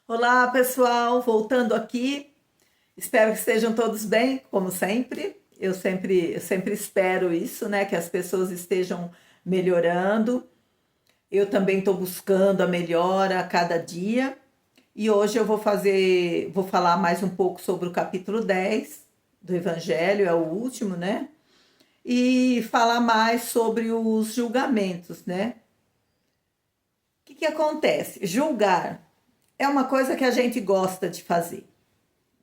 Olá, pessoal, voltando aqui. Espero que estejam todos bem, como sempre. Eu sempre espero isso, né? Que as pessoas estejam melhorando. Eu também estou buscando a melhora a cada dia. E hoje eu vou falar mais um pouco sobre o capítulo 10 do Evangelho, é o último, né? E falar mais sobre os julgamentos, né? O que acontece? Julgar é uma coisa que a gente gosta de fazer.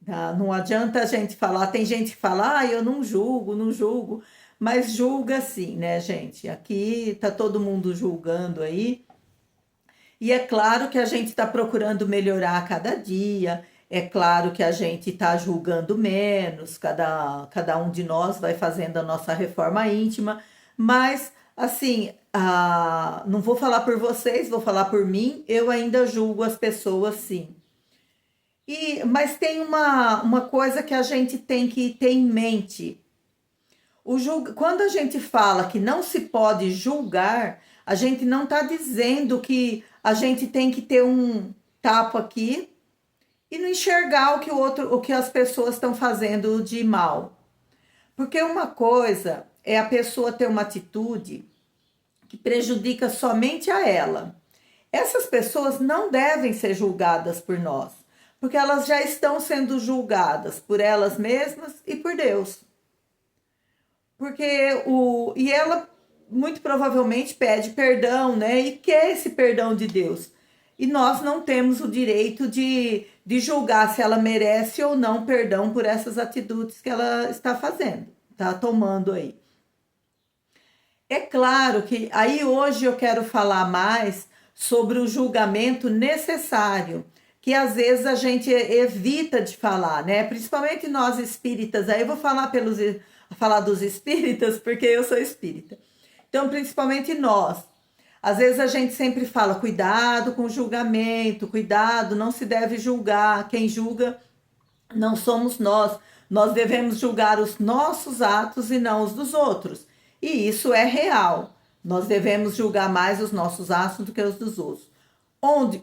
Tá? Não adianta a gente falar, tem gente que fala, eu não julgo, não julgo, mas julga sim, né, gente? Aqui tá todo mundo julgando aí, e é claro que a gente está procurando melhorar a cada dia, é claro que a gente está julgando menos, cada um de nós vai fazendo a nossa reforma íntima, mas assim, não vou falar por vocês, vou falar por mim, eu ainda julgo as pessoas sim. Mas tem uma coisa que a gente tem que ter em mente. Quando a gente fala que não se pode julgar, a gente não está dizendo que a gente tem que ter um tapo aqui e não enxergar o que as pessoas estão fazendo de mal. Porque uma coisa é a pessoa ter uma atitude que prejudica somente a ela. Essas pessoas não devem ser julgadas por nós, porque elas já estão sendo julgadas por elas mesmas e por Deus. E ela muito provavelmente pede perdão, né? E quer esse perdão de Deus. E nós não temos o direito de julgar se ela merece ou não perdão por essas atitudes que ela está fazendo, tá tomando aí. É claro que aí hoje eu quero falar mais sobre o julgamento necessário, que às vezes a gente evita de falar, né? Principalmente nós espíritas. Aí eu vou falar dos espíritas porque eu sou espírita. Então, principalmente nós. Às vezes a gente sempre fala, cuidado com o julgamento, cuidado, não se deve julgar. Quem julga não somos nós. Nós devemos julgar os nossos atos e não os dos outros. E isso é real. Nós devemos julgar mais os nossos atos do que os dos outros.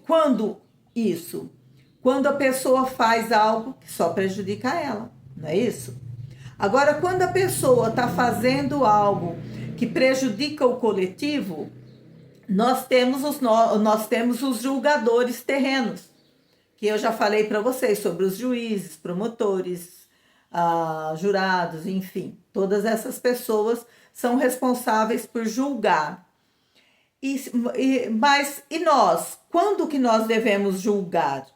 Quando isso? Quando a pessoa faz algo que só prejudica ela, não é isso? Agora, quando a pessoa está fazendo algo que prejudica o coletivo, nós temos os julgadores terrenos, que eu já falei para vocês sobre os juízes, promotores, jurados, enfim, todas essas pessoas são responsáveis por julgar. Mas nós? Quando que nós devemos julgar?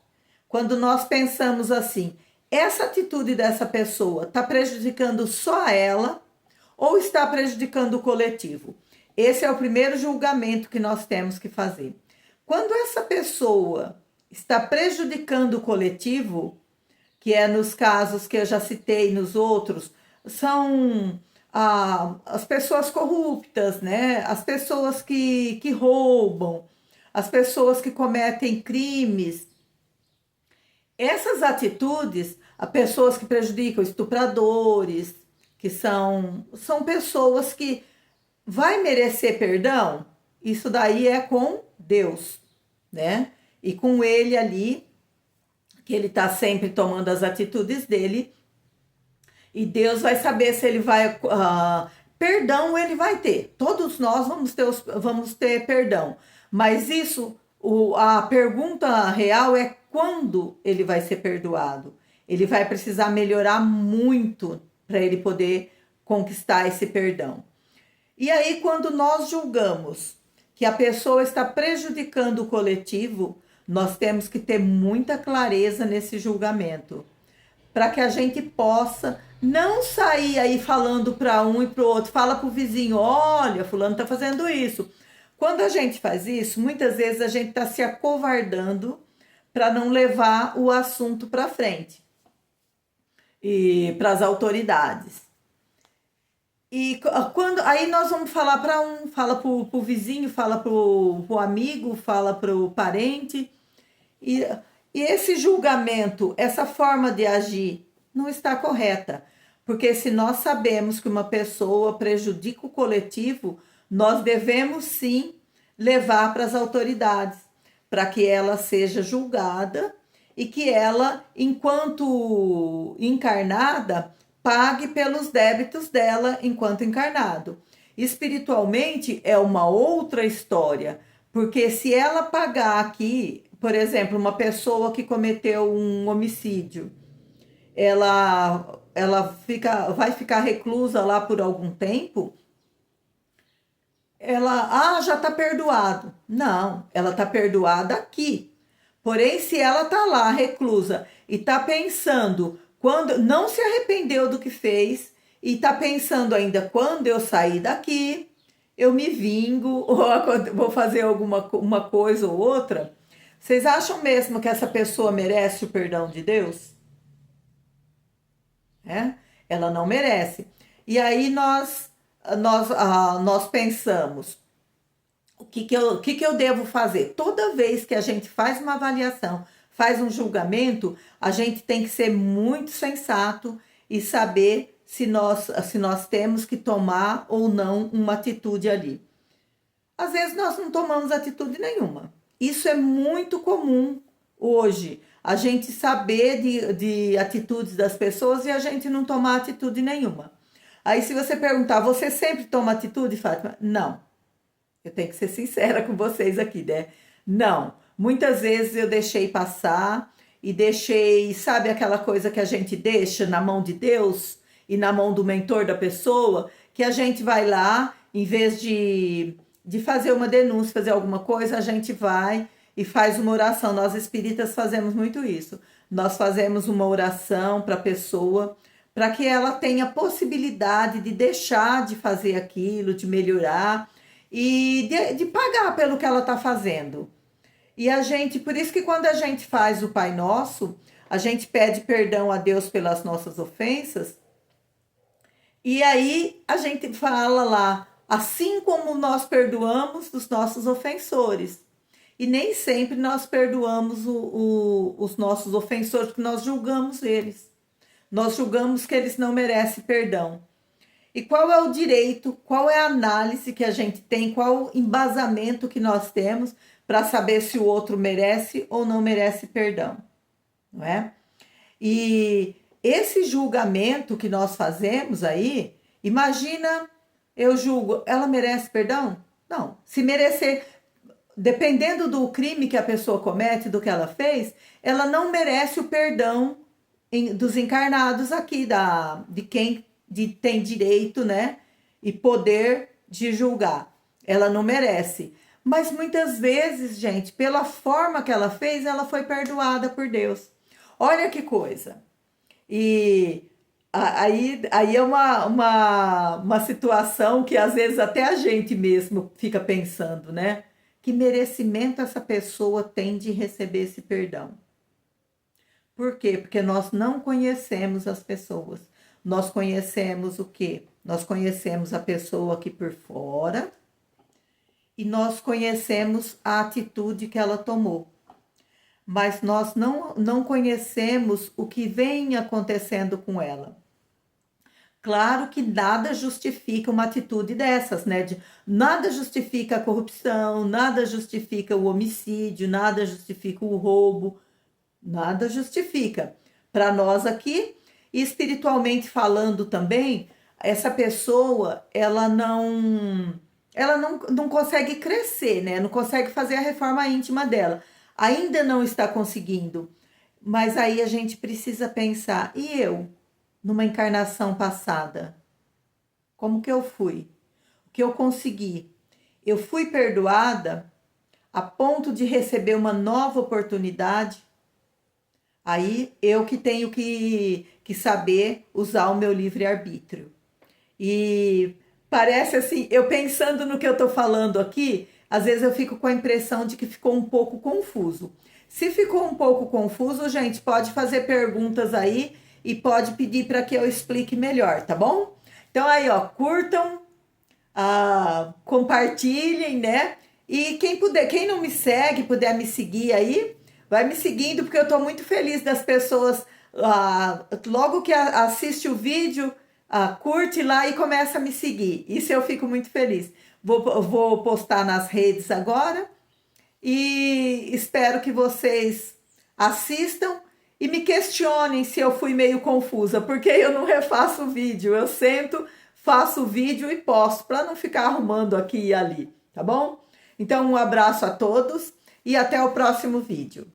Quando nós pensamos assim, essa atitude dessa pessoa está prejudicando só ela ou está prejudicando o coletivo? Esse é o primeiro julgamento que nós temos que fazer. Quando essa pessoa está prejudicando o coletivo, que é nos casos que eu já citei, nos outros, são as pessoas corruptas, né? As pessoas que roubam, as pessoas que cometem crimes. Essas atitudes, as pessoas que prejudicam, estupradores, que são pessoas que vai merecer perdão, isso daí é com Deus, né? E com ele ali, que ele está sempre tomando as atitudes dele, e Deus vai saber se ele vai. Perdão ele vai ter. Todos nós vamos ter perdão. Mas a pergunta real é quando ele vai ser perdoado. Ele vai precisar melhorar muito para ele poder conquistar esse perdão. E aí, quando nós julgamos que a pessoa está prejudicando o coletivo, nós temos que ter muita clareza nesse julgamento, para que a gente possa não sair aí falando para um e para o outro, fala para o vizinho, olha, fulano está fazendo isso. Quando a gente faz isso, muitas vezes a gente está se acovardando para não levar o assunto para frente e para as autoridades. E quando aí nós vamos falar para um, fala para o vizinho, fala para o amigo, fala para o parente. E, e esse julgamento, essa forma de agir, não está correta. Porque se nós sabemos que uma pessoa prejudica o coletivo, nós devemos sim levar para as autoridades, para que ela seja julgada e que ela, enquanto encarnada, pague pelos débitos dela enquanto encarnado. Espiritualmente é uma outra história, porque se ela pagar aqui, por exemplo, uma pessoa que cometeu um homicídio, vai ficar reclusa lá por algum tempo, já está perdoado. Não, ela está perdoada aqui. Porém, se ela está lá reclusa e está pensando, quando não se arrependeu do que fez e está pensando ainda, quando eu sair daqui, eu me vingo ou vou fazer uma coisa ou outra. Vocês acham mesmo que essa pessoa merece o perdão de Deus? É? Ela não merece. E aí nós pensamos, o que que eu devo fazer? Toda vez que a gente faz uma avaliação, faz um julgamento, a gente tem que ser muito sensato e saber se nós temos que tomar ou não uma atitude ali. Às vezes nós não tomamos atitude nenhuma. Isso é muito comum hoje. A gente saber de atitudes das pessoas e a gente não tomar atitude nenhuma. Aí se você perguntar, você sempre toma atitude, Fátima? Não. Eu tenho que ser sincera com vocês aqui, né? Não. Muitas vezes eu deixei passar e deixei, sabe aquela coisa que a gente deixa na mão de Deus e na mão do mentor da pessoa, que a gente vai lá, em vez de fazer uma denúncia, fazer alguma coisa, a gente vai e faz uma oração. Nós espíritas fazemos muito isso. Nós fazemos uma oração para a pessoa, para que ela tenha possibilidade de deixar de fazer aquilo, de melhorar e de pagar pelo que ela está fazendo. E a gente, por isso que quando a gente faz o Pai Nosso, a gente pede perdão a Deus pelas nossas ofensas, e aí a gente fala lá, assim como nós perdoamos os nossos ofensores. E nem sempre nós perdoamos os nossos ofensores, porque nós julgamos eles. Nós julgamos que eles não merecem perdão. E qual é o direito, qual é a análise que a gente tem, qual o embasamento que nós temos para saber se o outro merece ou não merece perdão, não é? E esse julgamento que nós fazemos aí, imagina, eu julgo, ela merece perdão? Não. Se merecer, dependendo do crime que a pessoa comete, do que ela fez, ela não merece o perdão dos encarnados aqui, de quem tem direito, né, e poder de julgar. Ela não merece. Mas muitas vezes, gente, pela forma que ela fez, ela foi perdoada por Deus. Olha que coisa. E aí é uma situação que às vezes até a gente mesmo fica pensando, né? Que merecimento essa pessoa tem de receber esse perdão? Por quê? Porque nós não conhecemos as pessoas. Nós conhecemos o quê? Nós conhecemos a pessoa aqui por fora e nós conhecemos a atitude que ela tomou. Mas nós não conhecemos o que vem acontecendo com ela. Claro que nada justifica uma atitude dessas, né? Nada justifica a corrupção, nada justifica o homicídio, nada justifica o roubo, nada justifica. Para nós aqui, espiritualmente falando também, essa pessoa, ela não consegue crescer, né? Não consegue fazer a reforma íntima dela. Ainda não está conseguindo. Mas aí a gente precisa pensar, e eu, numa encarnação passada? Como que eu fui? O que eu consegui? Eu fui perdoada a ponto de receber uma nova oportunidade? Aí eu que tenho que saber usar o meu livre-arbítrio. E parece assim, eu pensando no que eu estou falando aqui, às vezes eu fico com a impressão de que ficou um pouco confuso. Se ficou um pouco confuso, gente, pode fazer perguntas aí e pode pedir para que eu explique melhor, tá bom? Então aí, ó, curtam, compartilhem, né? E quem puder, quem não me segue, puder me seguir aí, vai me seguindo, porque eu estou muito feliz das pessoas, logo que assiste o vídeo, curte lá e começa a me seguir. Isso eu fico muito feliz. Vou postar nas redes agora e espero que vocês Assistam e me questionem se eu fui meio confusa, porque eu não refaço o vídeo, eu sento, faço o vídeo e posto, para não ficar arrumando aqui e ali, tá bom? Então, um abraço a todos e até o próximo vídeo.